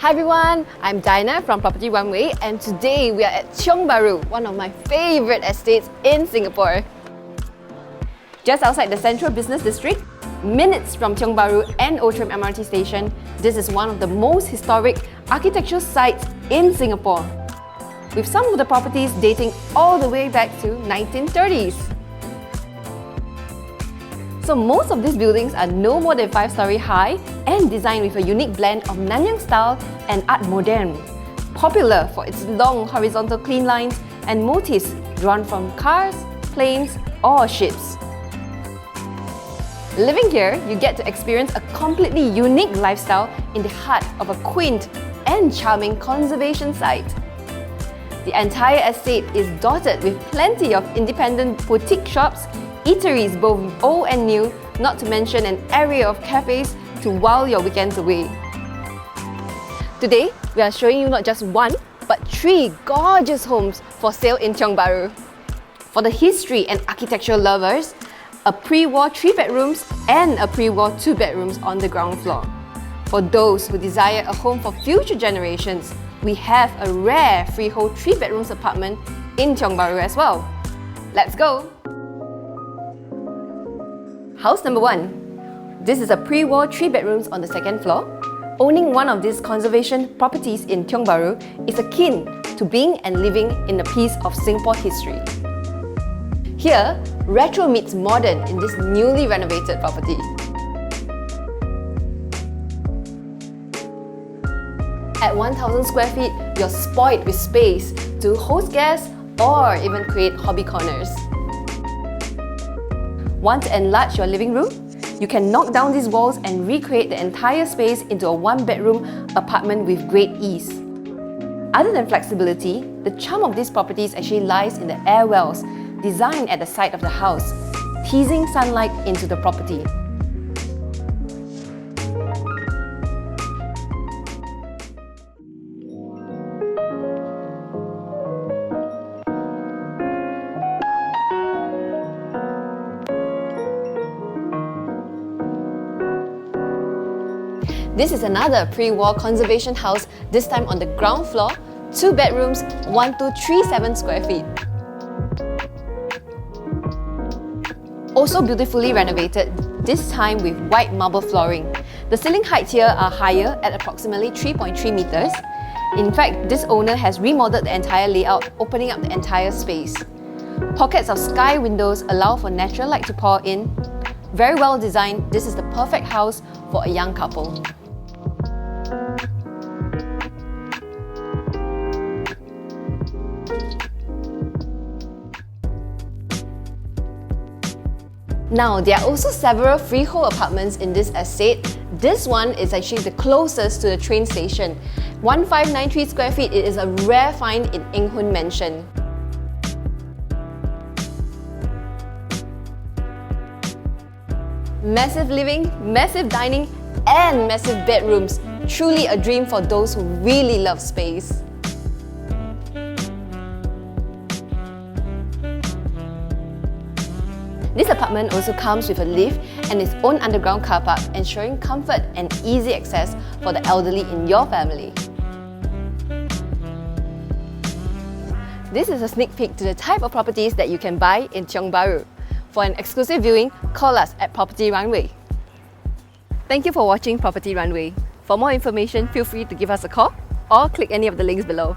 Hi everyone, I'm Dinah from Property Runway, and today we are at Tiong Bahru, one of my favourite estates in Singapore. Just outside the central business district, minutes from Tiong Bahru and Outram MRT station, this is one of the most historic architectural sites in Singapore, with some of the properties dating all the way back to 1930s. So most of these buildings are no more than 5-storey high and designed with a unique blend of Nanyang style and Art Moderne, popular for its long horizontal clean lines and motifs drawn from cars, planes or ships. Living here, you get to experience a completely unique lifestyle in the heart of a quaint and charming conservation site. The entire estate is dotted with plenty of independent boutique shops, eateries both old and new, not to mention an area of cafes to while your weekends away. Today, we are showing you not just one, but 3 gorgeous homes for sale in Tiong Bahru. For the history and architectural lovers, a pre-war 3 bedrooms and a pre-war 2 bedrooms on the ground floor. For those who desire a home for future generations, we have a rare freehold 3 bedrooms apartment in Tiong Bahru as well. Let's go! House number 1. This is a pre-war 3 bedrooms on the 2nd floor. Owning one of these conservation properties in Tiong Bahru is akin to being and living in a piece of Singapore history. Here, retro meets modern in this newly renovated property. At 1,000 square feet, you're spoiled with space to host guests or even create hobby corners. Want to enlarge your living room? You can knock down these walls and recreate the entire space into a 1-bedroom apartment with great ease. Other than flexibility, the charm of these properties actually lies in the air wells designed at the side of the house, teasing sunlight into the property. This is another pre-war conservation house, this time on the ground floor, 2 bedrooms, 1,237 square feet. Also beautifully renovated, this time with white marble flooring. The ceiling heights here are higher at approximately 3.3 meters. In fact, this owner has remodeled the entire layout, opening up the entire space. Pockets of sky windows allow for natural light to pour in. Very well designed, this is the perfect house for a young couple. Now, there are also several freehold apartments in this estate. This one is actually the closest to the train station. 1,593 square feet, it is a rare find in Hoon Mansion. Massive living, massive dining, and massive bedrooms. Truly a dream for those who really love space. This apartment also comes with a lift and its own underground car park, ensuring comfort and easy access for the elderly in your family. This is a sneak peek to the type of properties that you can buy in Tiong Bahru. For an exclusive viewing, call us at Property Runway. Thank you for watching Property Runway. For more information, feel free to give us a call or click any of the links below.